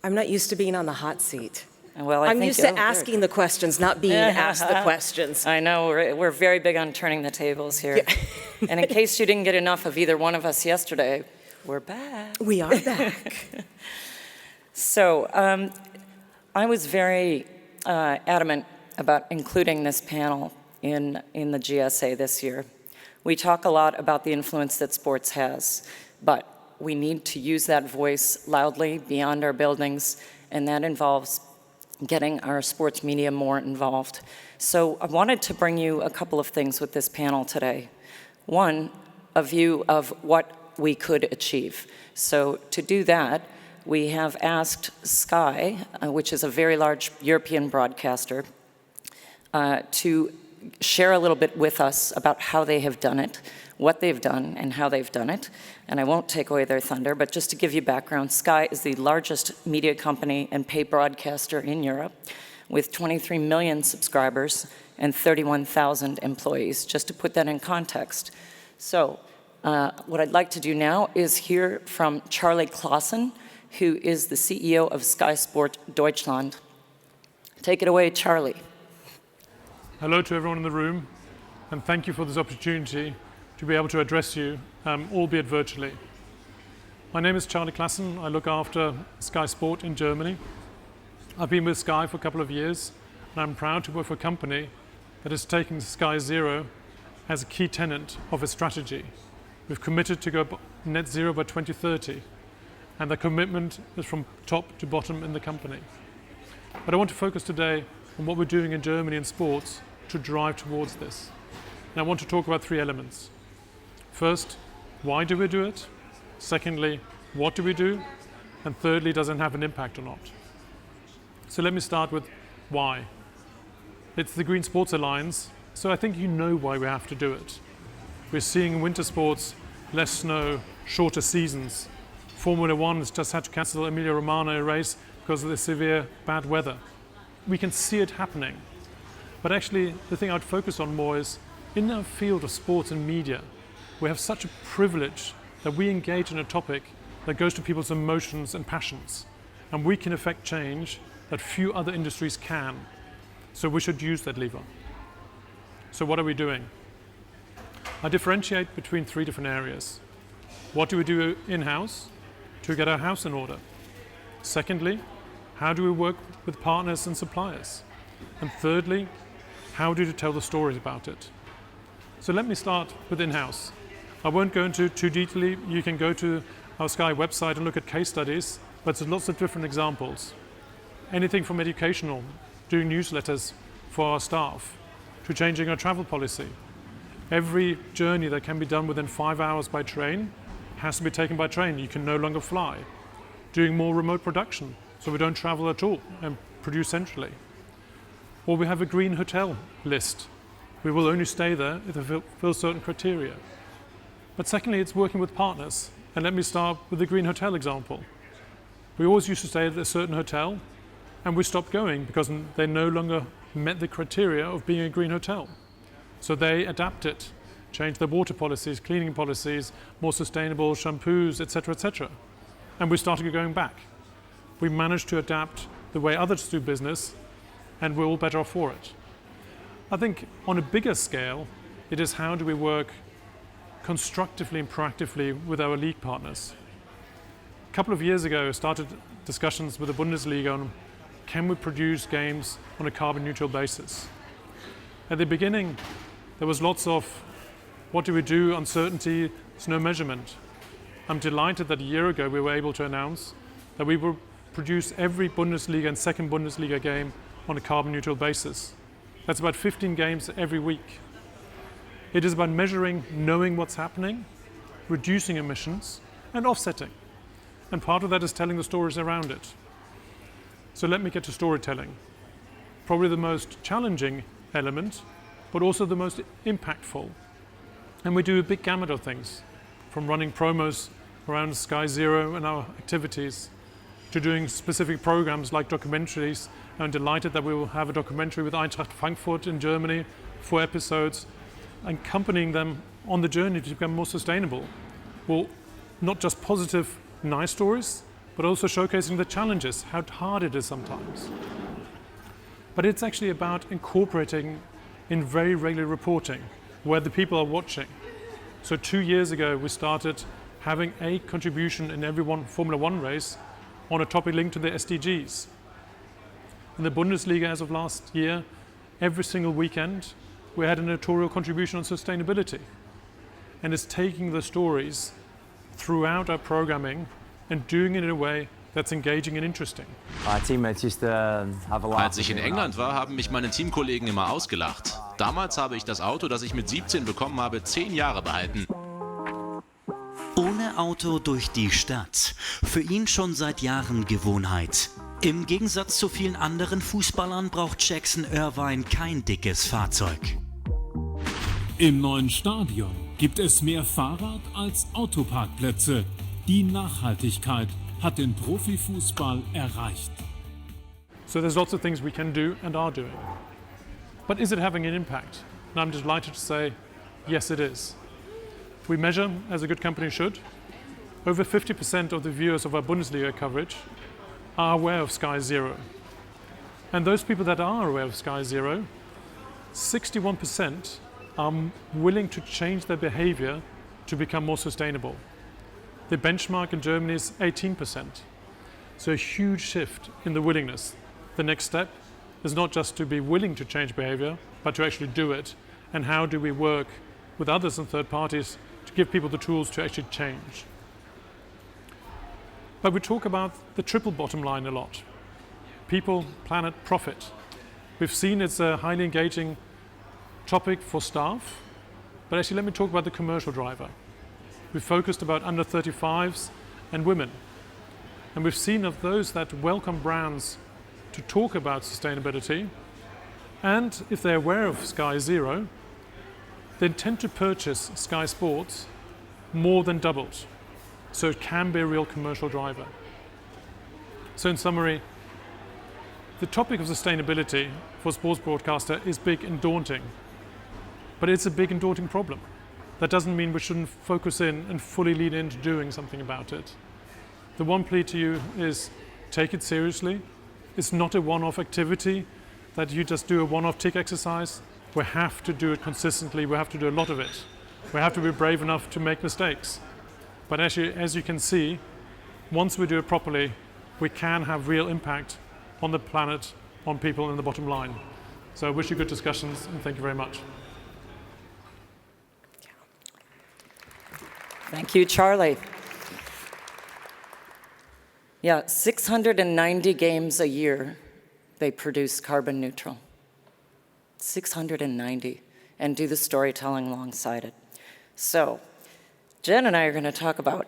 I'm not used to being on the hot seat. Well, I'm used to asking the questions, not being asked the questions. I know, we're very big on turning the tables here. Yeah. And in case you didn't get enough of either one of us yesterday, we're back. We are back. So I was very adamant about including this panel in the GSA this year. We talk a lot about the influence that sports has, but we need to use that voice loudly beyond our buildings, and that involves getting our sports media more involved. So I wanted to bring you a couple of things with this panel today. One, a view of what we could achieve. So to do that, we have asked Sky, which is a very large European broadcaster, to share a little bit with us about how they have done it, what they've done, and how they've done it. And I won't take away their thunder, but just to give you background, Sky is the largest media company and pay broadcaster in Europe with 23 million subscribers and 31,000 employees, just to put that in context. So what I'd like to do now is hear from Charlie Clausen, who is the CEO of Sky Sport Deutschland. Take it away, Charlie. Hello to everyone in the room, and thank you for this opportunity to be able to address you, albeit virtually. My name is Charlie Clausen. I look after Sky Sport in Germany. I've been with Sky for a couple of years, and I'm proud to work for a company that is taking Sky Zero as a key tenet of its strategy. We've committed to go net zero by 2030, and the commitment is from top to bottom in the company. But I want to focus today on what we're doing in Germany in sports to drive towards this. And I want to talk about three elements. First, why do we do it? Secondly, what do we do? And thirdly, does it have an impact or not? So let me start with why. It's the Green Sports Alliance, so I think you know why we have to do it. We're seeing in winter sports less snow, shorter seasons. Formula One has just had to cancel Emilia-Romagna race because of the severe bad weather. We can see it happening. But actually, the thing I'd focus on more is, in our field of sports and media, we have such a privilege that we engage in a topic that goes to people's emotions and passions. And we can affect change that few other industries can. So we should use that lever. So what are we doing? I differentiate between three different areas. What do we do in-house to get our house in order? Secondly, how do we work with partners and suppliers? And thirdly, how do you tell the stories about it? So let me start with in-house. I won't go into too deeply. You can go to our Sky website and look at case studies, but there's lots of different examples. Anything from educational, doing newsletters for our staff, to changing our travel policy. Every journey that can be done within 5 hours by train has to be taken by train. You can no longer fly. Doing more remote production, so we don't travel at all and produce centrally. Or we have a green hotel list. We will only stay there if they fulfill certain criteria. But secondly, it's working with partners. And let me start with the green hotel example. We always used to stay at a certain hotel, and we stopped going because they no longer met the criteria of being a green hotel. So they adapted, changed their water policies, cleaning policies, more sustainable shampoos, etc., etc. And we started going back. We managed to adapt the way others do business, and we're all better off for it. I think on a bigger scale, it is how do we work constructively and proactively with our league partners. A couple of years ago, I started discussions with the Bundesliga on can we produce games on a carbon neutral basis. At the beginning, there was lots of what do we do, uncertainty, there's no measurement. I'm delighted that a year ago we were able to announce that we will produce every Bundesliga and second Bundesliga game on a carbon neutral basis. That's about 15 games every week. It is about measuring, knowing what's happening, reducing emissions, and offsetting. And part of that is telling the stories around it. So let me get to storytelling. Probably the most challenging element, but also the most impactful. And we do a big gamut of things, from running promos around Sky Zero and our activities, to doing specific programs like documentaries. I'm delighted that we will have a documentary with Eintracht Frankfurt in Germany, 4 episodes, accompanying them on the journey to become more sustainable. Well, not just positive, nice stories, but also showcasing the challenges, how hard it is sometimes. But it's actually about incorporating in very regular reporting where the people are watching. So 2 years ago, we started having a contribution in every Formula One race on a topic linked to the SDGs. In the Bundesliga as of last year, every single weekend, we had an editorial contribution on sustainability. And it's taking the stories throughout our programming and doing it in a way that's engaging and interesting. Als Als ich in England war, haben mich meine Teamkollegen immer ausgelacht. Damals habe ich das Auto, das ich mit 17 bekommen habe, 10 Jahre behalten. Ohne Auto durch die Stadt. Für ihn schon seit Jahren Gewohnheit. Im Gegensatz zu vielen anderen Fußballern braucht Jackson Irvine kein dickes Fahrzeug. Im neuen Stadion gibt es mehr Fahrrad- als Autoparkplätze. Die Nachhaltigkeit hat den Profifußball erreicht. So there's lots of things we can do and are doing. But is it having an impact? And I'm delighted to say, yes it is. We measure, as a good company should, over 50% of the viewers of our Bundesliga coverage are aware of Sky Zero. And those people that are aware of Sky Zero, 61% are willing to change their behavior to become more sustainable. The benchmark in Germany is 18%. So a huge shift in the willingness. The next step is not just to be willing to change behavior, but to actually do it. And how do we work with others and third parties to give people the tools to actually change? But we talk about the triple bottom line a lot. People, planet, profit. We've seen it's a highly engaging topic for staff, but actually let me talk about the commercial driver. We've focused about under 35s and women. And we've seen of those that welcome brands to talk about sustainability, and if they're aware of Sky Zero, they tend to purchase Sky Sports more than doubled. So it can be a real commercial driver. So in summary, the topic of sustainability for a sports broadcaster is big and daunting, but it's a big and daunting problem. That doesn't mean we shouldn't focus in and fully lean into doing something about it. The one plea to you is take it seriously. It's not a one-off activity that you just do a one-off tick exercise. We have to do it consistently. We have to do a lot of it. We have to be brave enough to make mistakes. But actually, as you can see, once we do it properly, we can have real impact on the planet, on people, and the bottom line. So I wish you good discussions, and thank you very much. Thank you, Charlie. Yeah, 690 games a year, they produce carbon neutral. 690, and do the storytelling alongside it. So, Jen and I are going to talk about,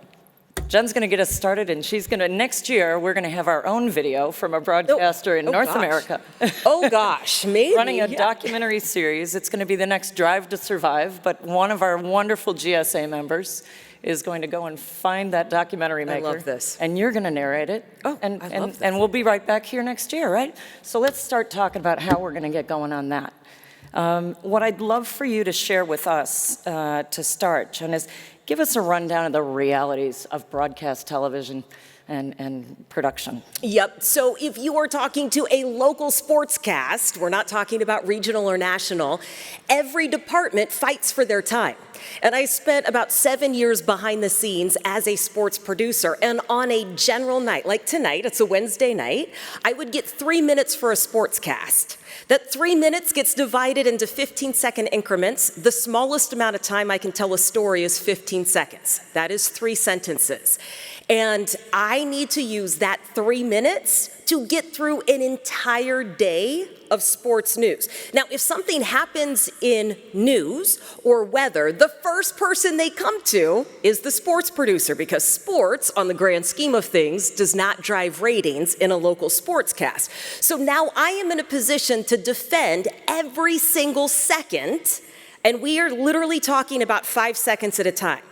Jen's going to get us started, and she's going to, next year, we're going to have our own video from a broadcaster in North America. Oh gosh, maybe. Running a documentary series. It's going to be the next Drive to Survive, but one of our wonderful GSA members is going to go and find that documentary maker. I love this. And you're going to narrate it. Oh, and, I love this. And we'll be right back here next year, right? So let's start talking about how we're going to get going on that. What I'd love for you to share with us to start, Jen, is give us a rundown of the realities of broadcast television and production. Yep, so if you are talking to a local sportscast, we're not talking about regional or national, every department fights for their time. And I spent about 7 years behind the scenes as a sports producer. And on a general night, like tonight, it's a Wednesday night, I would get 3 minutes for a sportscast. That 3 minutes gets divided into 15-second increments. The smallest amount of time I can tell a story is 15 seconds. That is 3 sentences. And I need to use that 3 minutes to get through an entire day of sports news. Now, if something happens in news or weather, the first person they come to is the sports producer, because sports, on the grand scheme of things, does not drive ratings in a local sportscast. So now I am in a position to defend every single second, and we are literally talking about 5 seconds at a time.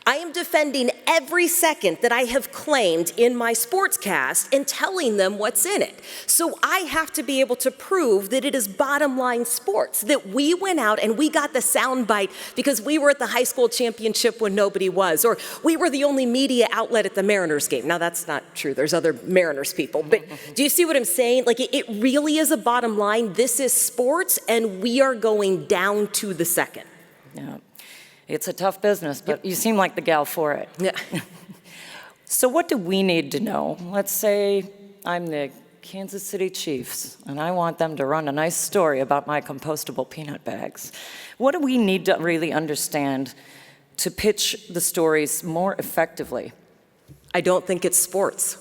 I am defending every second that I have claimed in my sportscast and telling them what's in it. So I have to be able to prove that it is bottom line sports, that we went out and we got the soundbite because we were at the high school championship when nobody was, or we were the only media outlet at the Mariners game. Now that's not true, there's other Mariners people, but do you see what I'm saying? Like it really is a bottom line. This is sports and we are going down to the second. Yeah. It's a tough business, but you seem like the gal for it. Yeah. So what do we need to know? Let's say I'm the Kansas City Chiefs, and I want them to run a nice story about my compostable peanut bags. What do we need to really understand to pitch the stories more effectively? I don't think it's sports.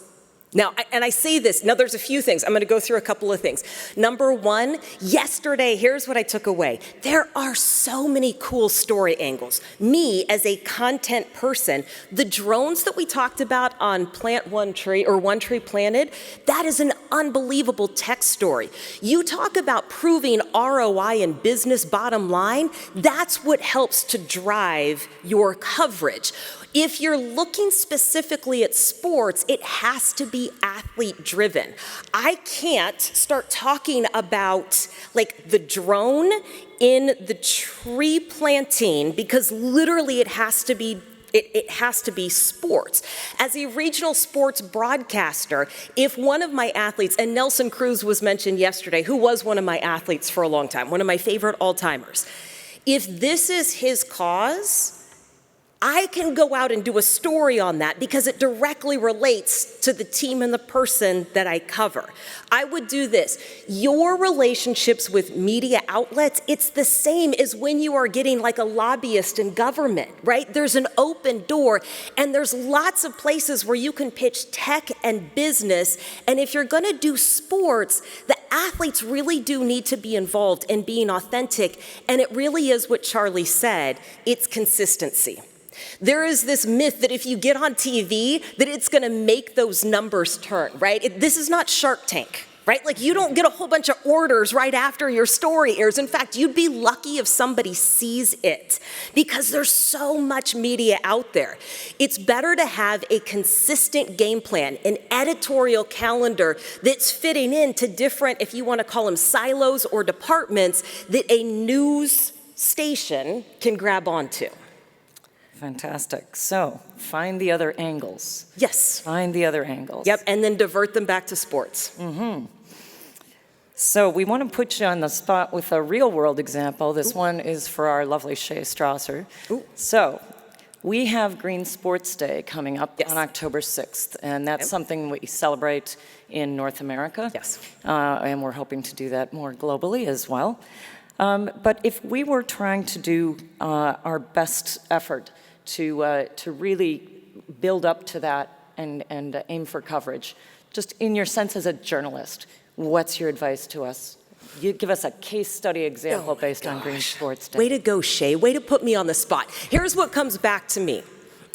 Now, and I say this, now there's a few things. I'm going to go through a couple of things. Number one, yesterday, here's what I took away. There are so many cool story angles. Me, as a content person, the drones that we talked about on Plant One Tree, or One Tree Planted, that is an unbelievable tech story. You talk about proving ROI and business bottom line, that's what helps to drive your coverage. If you're looking specifically at sports, it has to be athlete driven. I can't start talking about like the drone in the tree planting because literally it has to be sports. As a regional sports broadcaster, if one of my athletes, and Nelson Cruz was mentioned yesterday, who was one of my athletes for a long time, one of my favorite all-timers, if this is his cause, I can go out and do a story on that because it directly relates to the team and the person that I cover. I would do this. Your relationships with media outlets, it's the same as when you are getting like a lobbyist in government, right? There's an open door and there's lots of places where you can pitch tech and business. And if you're gonna do sports, the athletes really do need to be involved in being authentic. And it really is what Charlie said, it's consistency. There is this myth that if you get on TV, that it's going to make those numbers turn, right? This is not Shark Tank, right? Like you don't get a whole bunch of orders right after your story airs. In fact, you'd be lucky if somebody sees it because there's so much media out there. It's better to have a consistent game plan, an editorial calendar that's fitting into different, if you want to call them silos or departments, that a news station can grab onto. Fantastic. So, find the other angles. Yes. Find the other angles. Yep, and then divert them back to sports. Mm-hmm. So, we want to put you on the spot with a real-world example. This one is for our lovely Shay Strasser. So, we have Green Sports Day coming up on October 6th, and that's something we celebrate in North America. Yes. And we're hoping to do that more globally as well. But if we were trying to do our best effort to really build up to that and aim for coverage, just in your sense as a journalist, what's your advice to us? You give us a case study example based on Green Sports Day. Way to go, Shay. Way to put me on the spot. Here's what comes back to me.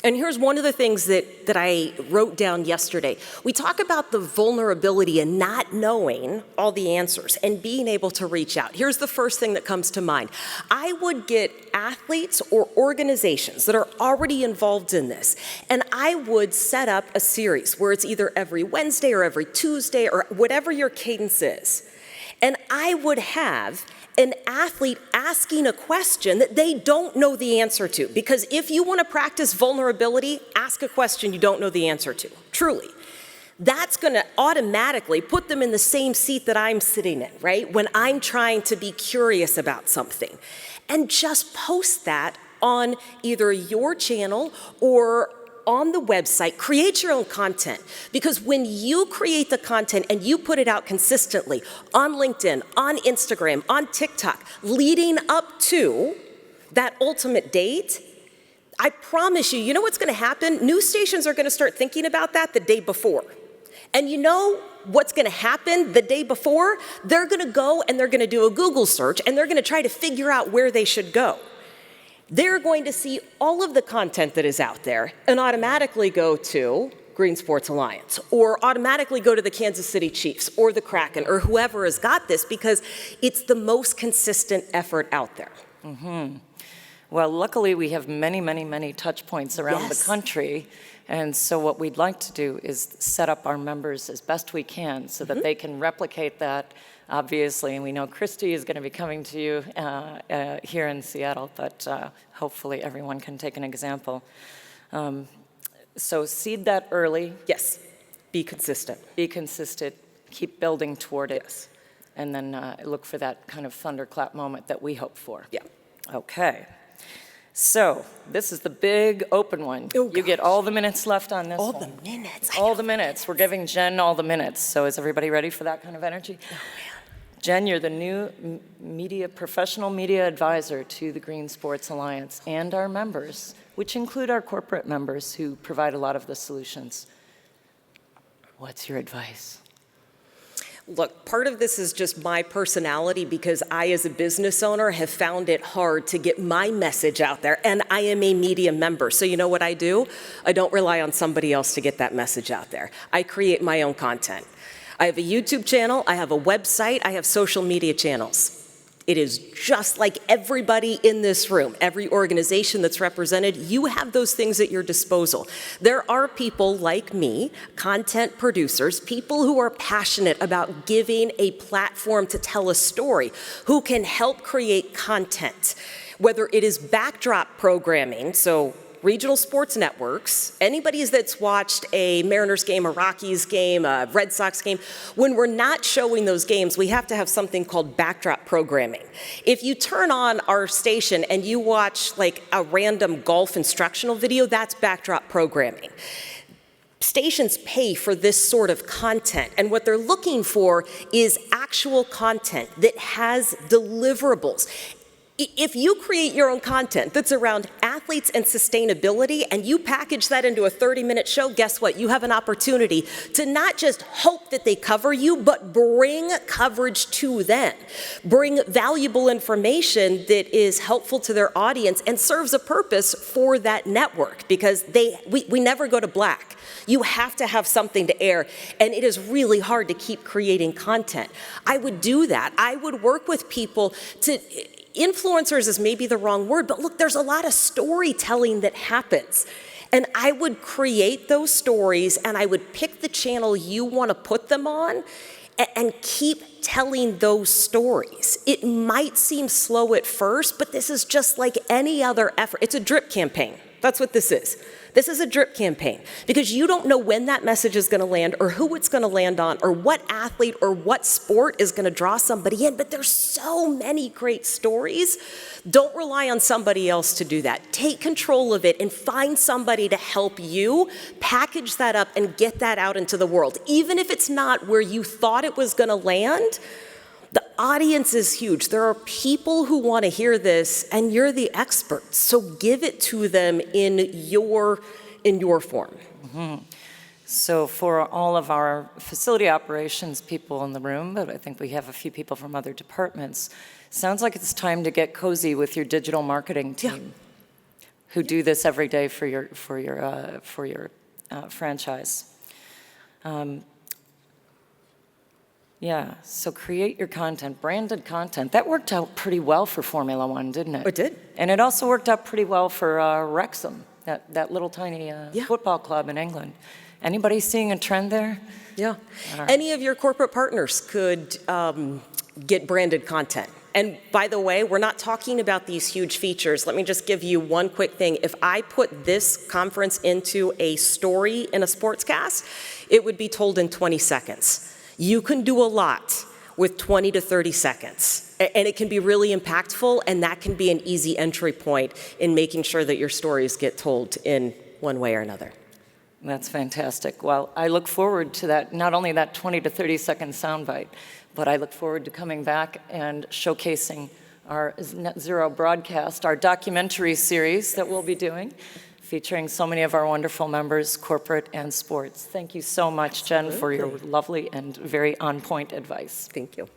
And here's one of the things that I wrote down yesterday. We talk about the vulnerability and not knowing all the answers and being able to reach out. Here's the first thing that comes to mind. I would get athletes or organizations that are already involved in this, and I would set up a series where it's either every Wednesday or every Tuesday or whatever your cadence is. And I would have an athlete asking a question that they don't know the answer to. Because if you want to practice vulnerability, ask a question you don't know the answer to, truly. That's going to automatically put them in the same seat that I'm sitting in, right? When I'm trying to be curious about something. And just post that on either your channel or on the website. Create your own content, because when you create the content and you put it out consistently on LinkedIn, on Instagram, on TikTok, leading up to that ultimate date, I promise you, you know what's going to happen? News stations are going to start thinking about that the day before. And you know what's going to happen the day before? They're going to go and they're going to do a Google search and they're going to try to figure out where they should go. They're going to see all of the content that is out there and automatically go to Green Sports Alliance or automatically go to the Kansas City Chiefs or the Kraken or whoever has got this, because it's the most consistent effort out there. Mm-hmm. Well, luckily, we have many, many, many touch points around the Yes. country. And so what we'd like to do is set up our members as best we can so that they can replicate that, obviously. And we know Christy is going to be coming to you here in Seattle, but hopefully everyone can take an example. So seed that early. Yes. Be consistent. Be consistent. Keep building toward it. Yes. And then look for that kind of thunderclap moment that we hope for. Yeah. Okay. So this is the big open one. Oh, you get all the minutes left on this All one. the minutes. All the minutes. We're giving Jen all the minutes. So is everybody ready for that kind of energy? Jen, you're the new professional media advisor to the Green Sports Alliance and our members, which include our corporate members who provide a lot of the solutions. What's your advice? Look, part of this is just my personality because I, as a business owner, have found it hard to get my message out there, and I am a media member. So you know what I do? I don't rely on somebody else to get that message out there. I create my own content. I have a YouTube channel, I have a website, I have social media channels. It is just like everybody in this room, every organization that's represented, you have those things at your disposal. There are people like me, content producers, people who are passionate about giving a platform to tell a story, who can help create content, whether it is backdrop programming, so regional sports networks, anybody that's watched a Mariners game, a Rockies game, a Red Sox game, when we're not showing those games, we have to have something called backdrop programming. If you turn on our station and you watch like a random golf instructional video, that's backdrop programming. Stations pay for this sort of content, and what they're looking for is actual content that has deliverables. If you create your own content that's around athletes and sustainability and you package that into a 30-minute show, guess what? You have an opportunity to not just hope that they cover you, but bring coverage to them. Bring valuable information that is helpful to their audience and serves a purpose for that network because we never go to black. You have to have something to air, and it is really hard to keep creating content. I would do that. I would work with people to... Influencers is maybe the wrong word, but look, there's a lot of storytelling that happens. And I would create those stories and I would pick the channel you want to put them on and keep telling those stories. It might seem slow at first, but this is just like any other effort. It's a drip campaign. That's what this is. This is a drip campaign because you don't know when that message is going to land or who it's going to land on or what athlete or what sport is going to draw somebody in, but there's so many great stories. Don't rely on somebody else to do that. Take control of it and find somebody to help you package that up and get that out into the world. Even if it's not where you thought it was going to land, the audience is huge. There are people who want to hear this, and you're the experts. So give it to them in your form. Mm-hmm. So for all of our facility operations people in the room, but I think we have a few people from other departments, sounds like it's time to get cozy with your digital marketing team, who do this every day for your franchise. Yeah, so create your content, branded content. That worked out pretty well for Formula One, didn't it? It did. And it also worked out pretty well for Wrexham, that little tiny football club in England. Anybody seeing a trend there? Yeah. Right. Any of your corporate partners could get branded content. And by the way, we're not talking about these huge features. Let me just give you one quick thing. If I put this conference into a story in a sportscast, it would be told in 20 seconds. You can do a lot with 20 to 30 seconds, and it can be really impactful, and that can be an easy entry point in making sure that your stories get told in one way or another. That's fantastic. Well, I look forward to that, not only that 20 to 30 second soundbite, but I look forward to coming back and showcasing our Net Zero broadcast, our documentary series that we'll be doing, featuring so many of our wonderful members, corporate and sports. Thank you so much, Jen, for your lovely and very on-point advice. Thank you.